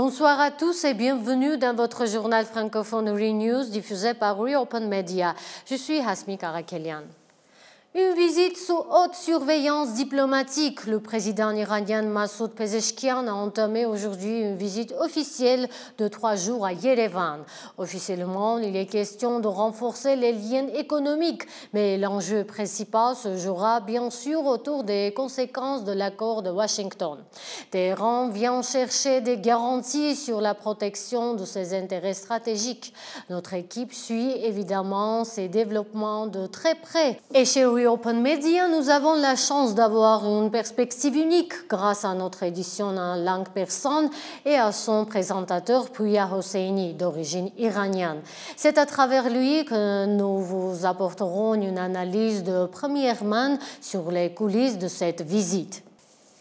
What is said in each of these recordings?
Bonsoir à tous et bienvenue dans votre journal francophone News diffusé par Reopen Media. Je suis Hasmi Karakelian. Une visite sous haute surveillance diplomatique. Le président iranien Massoud Pezeshkian a entamé aujourd'hui une visite officielle de 3 jours à Yerevan. Officiellement, il est question de renforcer les liens économiques, mais l'enjeu principal se jouera bien sûr autour des conséquences de l'accord de Washington. Téhéran vient chercher des garanties sur la protection de ses intérêts stratégiques. Notre équipe suit évidemment ces développements de très près. Et chez Open Media, nous avons la chance d'avoir une perspective unique grâce à notre édition en langue persane et à son présentateur Pouya Hosseini, d'origine iranienne. C'est à travers lui que nous vous apporterons une analyse de première main sur les coulisses de cette visite.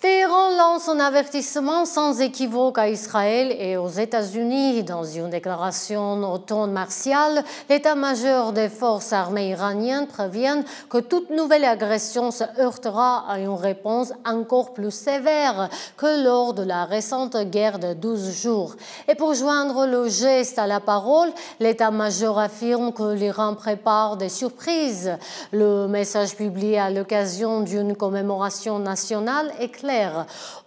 Téhéran lance un avertissement sans équivoque à Israël et aux États-Unis. Dans une déclaration au ton martial, l'état-major des forces armées iraniennes prévient que toute nouvelle agression se heurtera à une réponse encore plus sévère que lors de la récente guerre de 12 jours. Et pour joindre le geste à la parole, l'état-major affirme que l'Iran prépare des surprises. Le message publié à l'occasion d'une commémoration nationale est clair.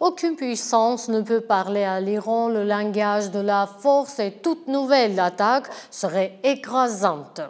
Aucune puissance ne peut parler à l'Iran le langage de la force et toute nouvelle attaque serait écrasante.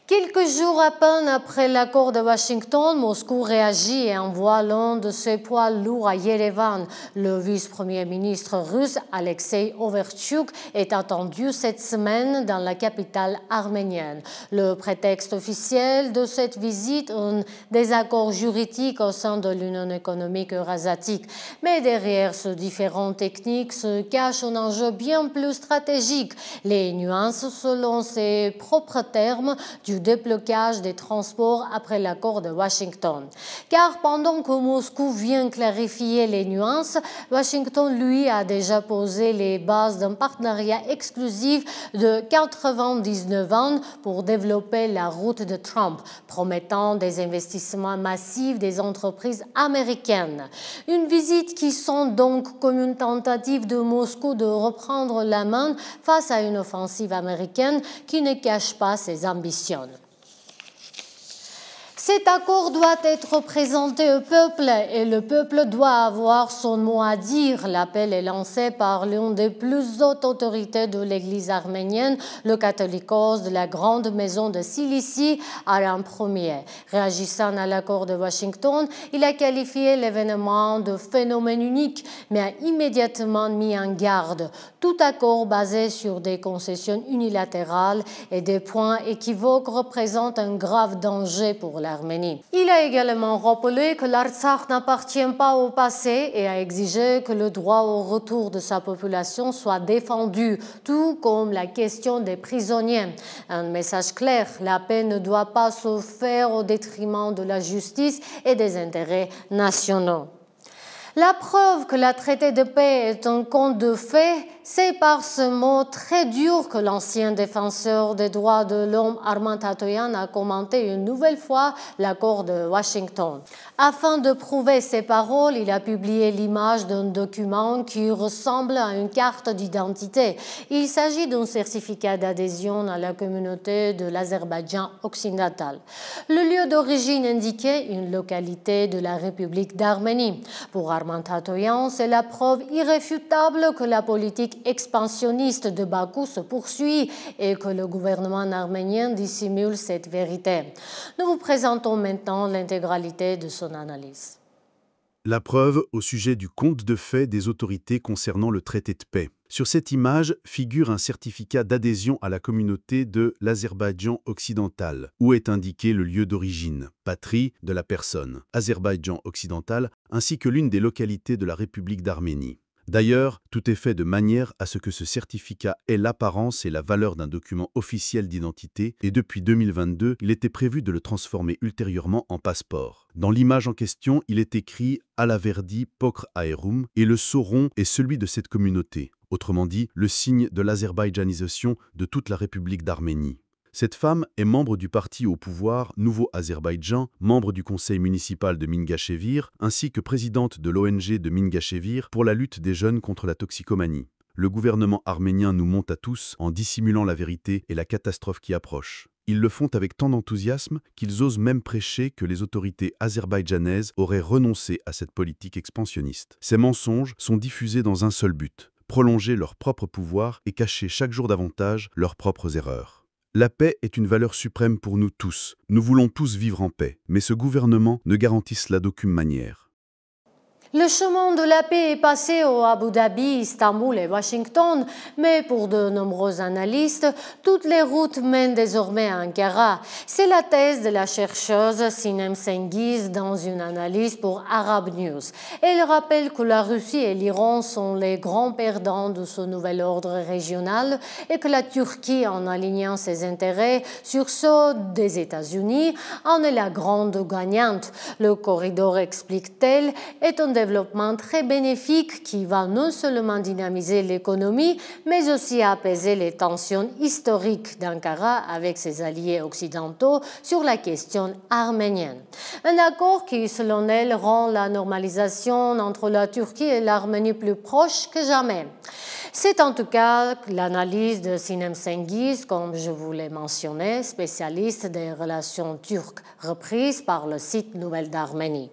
Quelques jours à peine après l'accord de Washington, Moscou réagit et envoie l'un de ses poids lourds à Yerevan. Le vice-premier ministre russe Alexei Overtchuk est attendu cette semaine dans la capitale arménienne. Le prétexte officiel de cette visite, un désaccord juridique au sein de l'Union économique eurasiatique. Mais derrière ce différend technique se cache un enjeu bien plus stratégique. Les nuances, selon ses propres termes, du déblocage des transports après l'accord de Washington. Car pendant que Moscou vient clarifier les nuances, Washington, lui, a déjà posé les bases d'un partenariat exclusif de 99 ans pour développer la route de Trump, promettant des investissements massifs des entreprises américaines. Une visite qui sonne donc comme une tentative de Moscou de reprendre la main face à une offensive américaine qui ne cache pas ses ambitions. Cet accord doit être présenté au peuple et le peuple doit avoir son mot à dire. L'appel est lancé par l'une des plus hautes autorités de l'Église arménienne, le catholicos de la grande maison de Cilicie, Aram Ier. Réagissant à l'accord de Washington, il a qualifié l'événement de phénomène unique, mais a immédiatement mis en garde. Tout accord basé sur des concessions unilatérales et des points équivoques représente un grave danger pour l'Arménie. Il a également rappelé que l'Artsakh n'appartient pas au passé et a exigé que le droit au retour de sa population soit défendu, tout comme la question des prisonniers. Un message clair, la paix ne doit pas se faire au détriment de la justice et des intérêts nationaux. La preuve que le traité de paix est un conte de fées, c'est par ce mot très dur que l'ancien défenseur des droits de l'homme Arman Tatoyan a commenté une nouvelle fois l'accord de Washington. Afin de prouver ses paroles, il a publié l'image d'un document qui ressemble à une carte d'identité. Il s'agit d'un certificat d'adhésion à la communauté de l'Azerbaïdjan occidental. Le lieu d'origine indiquait une localité de la République d'Arménie. Pour Arman Tatoyan, c'est la preuve irréfutable que la politique expansionniste de Bakou se poursuit et que le gouvernement arménien dissimule cette vérité. Nous vous présentons maintenant l'intégralité de son analyse. La preuve au sujet du conte de fait des autorités concernant le traité de paix. Sur cette image figure un certificat d'adhésion à la communauté de l'Azerbaïdjan occidental, où est indiqué le lieu d'origine, patrie de la personne, Azerbaïdjan occidental, ainsi que l'une des localités de la République d'Arménie. D'ailleurs, tout est fait de manière à ce que ce certificat ait l'apparence et la valeur d'un document officiel d'identité et depuis 2022, il était prévu de le transformer ultérieurement en passeport. Dans l'image en question, il est écrit « Alaverdi Pokr Aerum » et le sauron est celui de cette communauté, autrement dit, le signe de l'azerbaïdjanisation de toute la République d'Arménie. Cette femme est membre du parti au pouvoir Nouveau Azerbaïdjan, membre du conseil municipal de Mingachevir, ainsi que présidente de l'ONG de Mingachevir pour la lutte des jeunes contre la toxicomanie. Le gouvernement arménien nous monte à tous en dissimulant la vérité et la catastrophe qui approche. Ils le font avec tant d'enthousiasme qu'ils osent même prêcher que les autorités azerbaïdjanaises auraient renoncé à cette politique expansionniste. Ces mensonges sont diffusés dans un seul but: prolonger leur propre pouvoir et cacher chaque jour davantage leurs propres erreurs. La paix est une valeur suprême pour nous tous. Nous voulons tous vivre en paix, mais ce gouvernement ne garantit cela d'aucune manière. Le chemin de la paix est passé au Abu Dhabi, Istanbul et Washington, mais pour de nombreux analystes, toutes les routes mènent désormais à Ankara. C'est la thèse de la chercheuse Sinem Cengiz dans une analyse pour Arab News. Elle rappelle que la Russie et l'Iran sont les grands perdants de ce nouvel ordre régional et que la Turquie, en alignant ses intérêts sur ceux des États-Unis, en est la grande gagnante. Le corridor, explique-t-elle, est un développement très bénéfique qui va non seulement dynamiser l'économie, mais aussi apaiser les tensions historiques d'Ankara avec ses alliés occidentaux sur la question arménienne. Un accord qui, selon elle, rend la normalisation entre la Turquie et l'Arménie plus proche que jamais. C'est en tout cas l'analyse de Sinem Cengiz, comme je vous l'ai mentionné, spécialiste des relations turques, reprise par le site Nouvelles d'Arménie.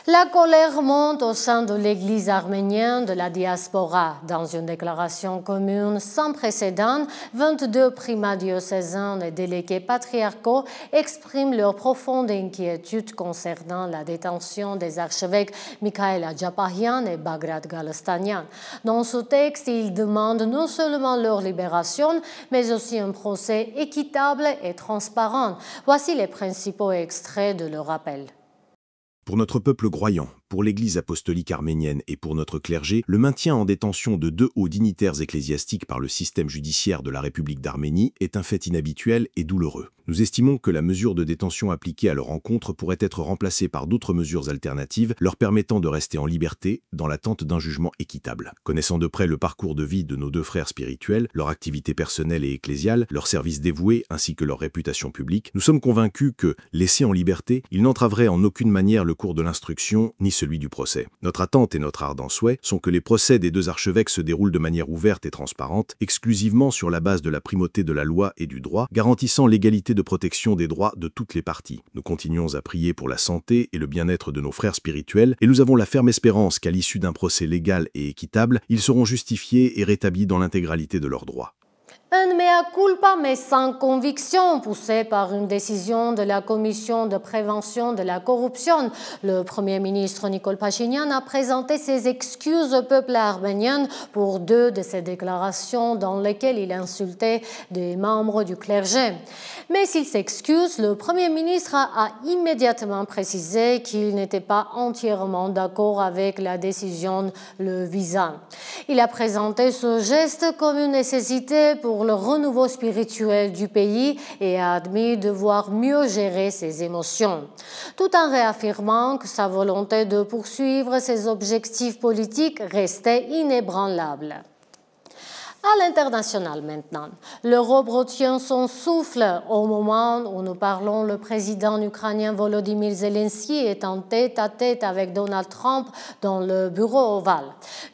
La colère monte au sein de l'Église arménienne de la diaspora. Dans une déclaration commune sans précédent, 22 primats diocésains et délégués patriarcaux expriment leur profonde inquiétude concernant la détention des archevêques Mikhail Adjapahyan et Bagrat Galestanian. Dans ce texte, ils demandent non seulement leur libération, mais aussi un procès équitable et transparent. Voici les principaux extraits de leur appel. Pour notre peuple croyant, pour l'Église apostolique arménienne et pour notre clergé, le maintien en détention de 2 hauts dignitaires ecclésiastiques par le système judiciaire de la République d'Arménie est un fait inhabituel et douloureux. Nous estimons que la mesure de détention appliquée à leur encontre pourrait être remplacée par d'autres mesures alternatives leur permettant de rester en liberté dans l'attente d'un jugement équitable. Connaissant de près le parcours de vie de nos 2 frères spirituels, leur activité personnelle et ecclésiale, leur service dévoué ainsi que leur réputation publique, nous sommes convaincus que, laissés en liberté, ils n'entraveraient en aucune manière le cours de l'instruction ni celui du procès. Notre attente et notre ardent souhait sont que les procès des 2 archevêques se déroulent de manière ouverte et transparente, exclusivement sur la base de la primauté de la loi et du droit, garantissant l'égalité de protection des droits de toutes les parties. Nous continuons à prier pour la santé et le bien-être de nos frères spirituels et nous avons la ferme espérance qu'à l'issue d'un procès légal et équitable, ils seront justifiés et rétablis dans l'intégralité de leurs droits. Un mea culpa, mais sans conviction, poussé par une décision de la Commission de prévention de la corruption. Le Premier ministre Nikol Pachinian a présenté ses excuses au peuple arménien pour 2 de ses déclarations dans lesquelles il insultait des membres du clergé. Mais s'il s'excuse, le Premier ministre a immédiatement précisé qu'il n'était pas entièrement d'accord avec la décision le visant. Il a présenté ce geste comme une nécessité pour le renouveau spirituel du pays et a admis devoir mieux gérer ses émotions, tout en réaffirmant que sa volonté de poursuivre ses objectifs politiques restait inébranlable. À l'international maintenant, l'Europe retient son souffle au moment où nous parlons. Le président ukrainien Volodymyr Zelensky est en tête-à-tête avec Donald Trump dans le bureau ovale.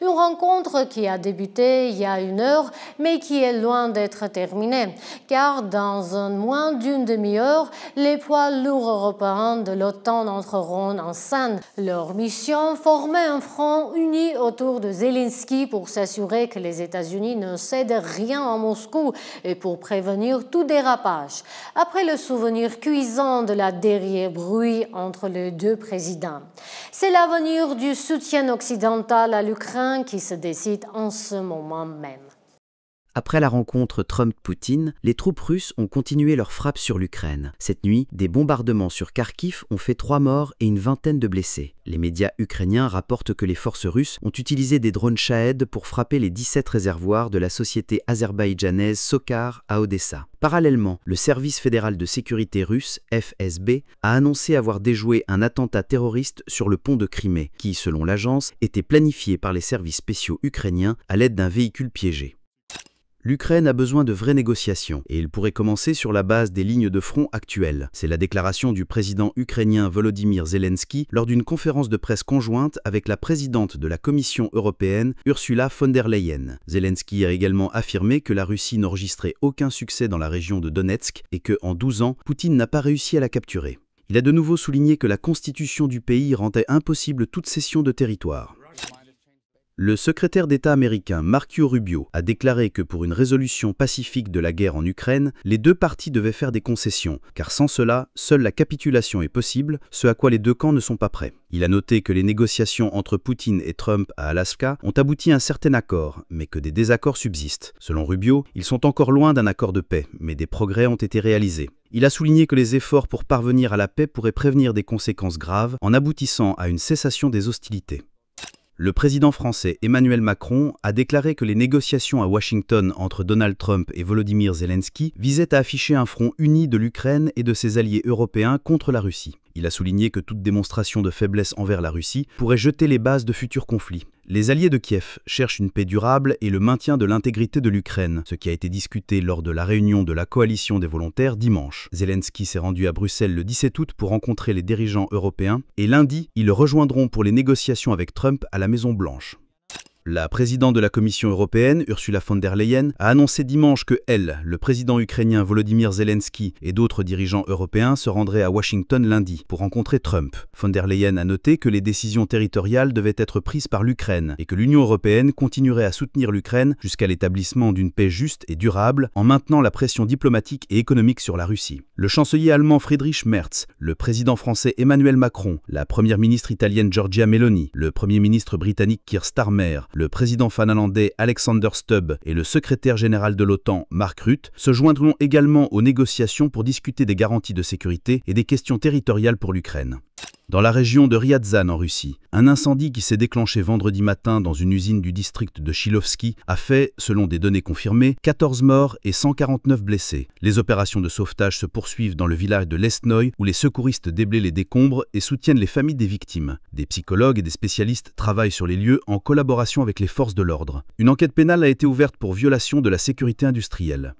Une rencontre qui a débuté il y a 1 heure, mais qui est loin d'être terminée, car dans moins d'une demi-heure, les poids lourds européens de l'OTAN entreront en scène. Leur mission, former un front uni autour de Zelensky pour s'assurer que les États-Unis ne cède rien à Moscou et pour prévenir tout dérapage. Après le souvenir cuisant de la dernière brouille entre les 2 présidents, c'est l'avenir du soutien occidental à l'Ukraine qui se décide en ce moment même. Après la rencontre Trump-Poutine, les troupes russes ont continué leur frappe sur l'Ukraine. Cette nuit, des bombardements sur Kharkiv ont fait 3 morts et une vingtaine de blessés. Les médias ukrainiens rapportent que les forces russes ont utilisé des drones Shahed pour frapper les 17 réservoirs de la société azerbaïdjanaise Sokar à Odessa. Parallèlement, le service fédéral de sécurité russe, FSB, a annoncé avoir déjoué un attentat terroriste sur le pont de Crimée, qui, selon l'agence, était planifié par les services spéciaux ukrainiens à l'aide d'un véhicule piégé. L'Ukraine a besoin de vraies négociations, et il pourrait commencer sur la base des lignes de front actuelles. C'est la déclaration du président ukrainien Volodymyr Zelensky lors d'une conférence de presse conjointe avec la présidente de la Commission européenne, Ursula von der Leyen. Zelensky a également affirmé que la Russie n'enregistrait aucun succès dans la région de Donetsk et que, en 12 ans, Poutine n'a pas réussi à la capturer. Il a de nouveau souligné que la constitution du pays rendait impossible toute cession de territoire. Le secrétaire d'État américain Marco Rubio a déclaré que pour une résolution pacifique de la guerre en Ukraine, les deux parties devaient faire des concessions, car sans cela, seule la capitulation est possible, ce à quoi les deux camps ne sont pas prêts. Il a noté que les négociations entre Poutine et Trump à Alaska ont abouti à un certain accord, mais que des désaccords subsistent. Selon Rubio, ils sont encore loin d'un accord de paix, mais des progrès ont été réalisés. Il a souligné que les efforts pour parvenir à la paix pourraient prévenir des conséquences graves en aboutissant à une cessation des hostilités. Le président français Emmanuel Macron a déclaré que les négociations à Washington entre Donald Trump et Volodymyr Zelensky visaient à afficher un front uni de l'Ukraine et de ses alliés européens contre la Russie. Il a souligné que toute démonstration de faiblesse envers la Russie pourrait jeter les bases de futurs conflits. Les alliés de Kiev cherchent une paix durable et le maintien de l'intégrité de l'Ukraine, ce qui a été discuté lors de la réunion de la coalition des volontaires dimanche. Zelensky s'est rendu à Bruxelles le 17 août pour rencontrer les dirigeants européens et lundi, ils le rejoindront pour les négociations avec Trump à la Maison-Blanche. La présidente de la Commission européenne, Ursula von der Leyen, a annoncé dimanche que elle, le président ukrainien Volodymyr Zelensky et d'autres dirigeants européens se rendraient à Washington lundi pour rencontrer Trump. Von der Leyen a noté que les décisions territoriales devaient être prises par l'Ukraine et que l'Union européenne continuerait à soutenir l'Ukraine jusqu'à l'établissement d'une paix juste et durable en maintenant la pression diplomatique et économique sur la Russie. Le chancelier allemand Friedrich Merz, le président français Emmanuel Macron, la première ministre italienne Giorgia Meloni, le premier ministre britannique Keir Starmer, le président finlandais Alexander Stubb et le secrétaire général de l'OTAN Mark Rutte se joindront également aux négociations pour discuter des garanties de sécurité et des questions territoriales pour l'Ukraine. Dans la région de Ryazan en Russie, un incendie qui s'est déclenché vendredi matin dans une usine du district de Chilovski a fait, selon des données confirmées, 14 morts et 149 blessés. Les opérations de sauvetage se poursuivent dans le village de Lesnoï où les secouristes déblaient les décombres et soutiennent les familles des victimes. Des psychologues et des spécialistes travaillent sur les lieux en collaboration avec les forces de l'ordre. Une enquête pénale a été ouverte pour violation de la sécurité industrielle.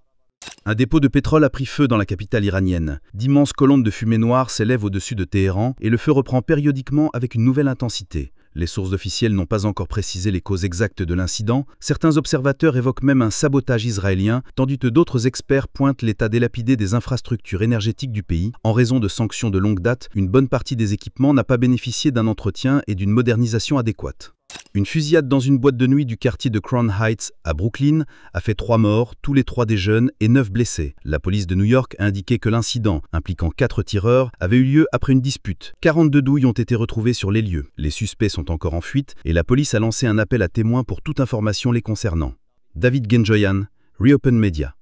Un dépôt de pétrole a pris feu dans la capitale iranienne. D'immenses colonnes de fumée noire s'élèvent au-dessus de Téhéran et le feu reprend périodiquement avec une nouvelle intensité. Les sources officielles n'ont pas encore précisé les causes exactes de l'incident. Certains observateurs évoquent même un sabotage israélien, tandis que d'autres experts pointent l'état délapidé des infrastructures énergétiques du pays. En raison de sanctions de longue date, une bonne partie des équipements n'a pas bénéficié d'un entretien et d'une modernisation adéquate. Une fusillade dans une boîte de nuit du quartier de Crown Heights, à Brooklyn, a fait 3 morts, tous les 3 des jeunes, et 9 blessés. La police de New York a indiqué que l'incident, impliquant 4 tireurs, avait eu lieu après une dispute. 42 douilles ont été retrouvées sur les lieux. Les suspects sont encore en fuite, et la police a lancé un appel à témoins pour toute information les concernant. David Genjoyan, Reopen Media.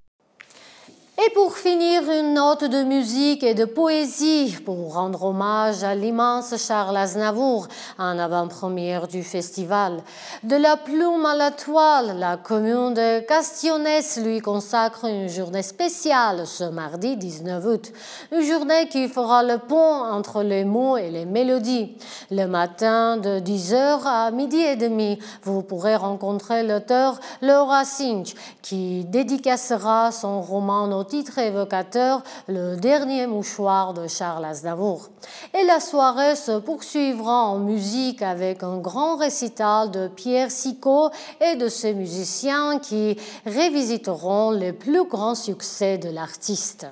Et pour finir, une note de musique et de poésie pour rendre hommage à l'immense Charles Aznavour, en avant-première du festival. De la plume à la toile, la commune de Castillonnès lui consacre une journée spéciale ce mardi 19 août. Une journée qui fera le pont entre les mots et les mélodies. Le matin de 10h à midi et demi, vous pourrez rencontrer l'auteur Laura Sinch qui dédicacera son roman au titre évocateur Le dernier mouchoir de Charles Aznavour. Et la soirée se poursuivra en musique avec un grand récital de Pierre Sicot et de ses musiciens qui revisiteront les plus grands succès de l'artiste.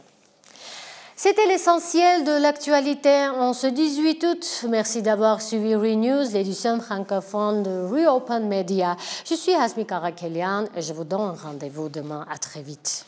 C'était l'essentiel de l'actualité en ce 18 août. Merci d'avoir suivi ReNews, l'édition francophone de Reopen Media. Je suis Hasmi Karakelian et je vous donne rendez-vous demain. À très vite.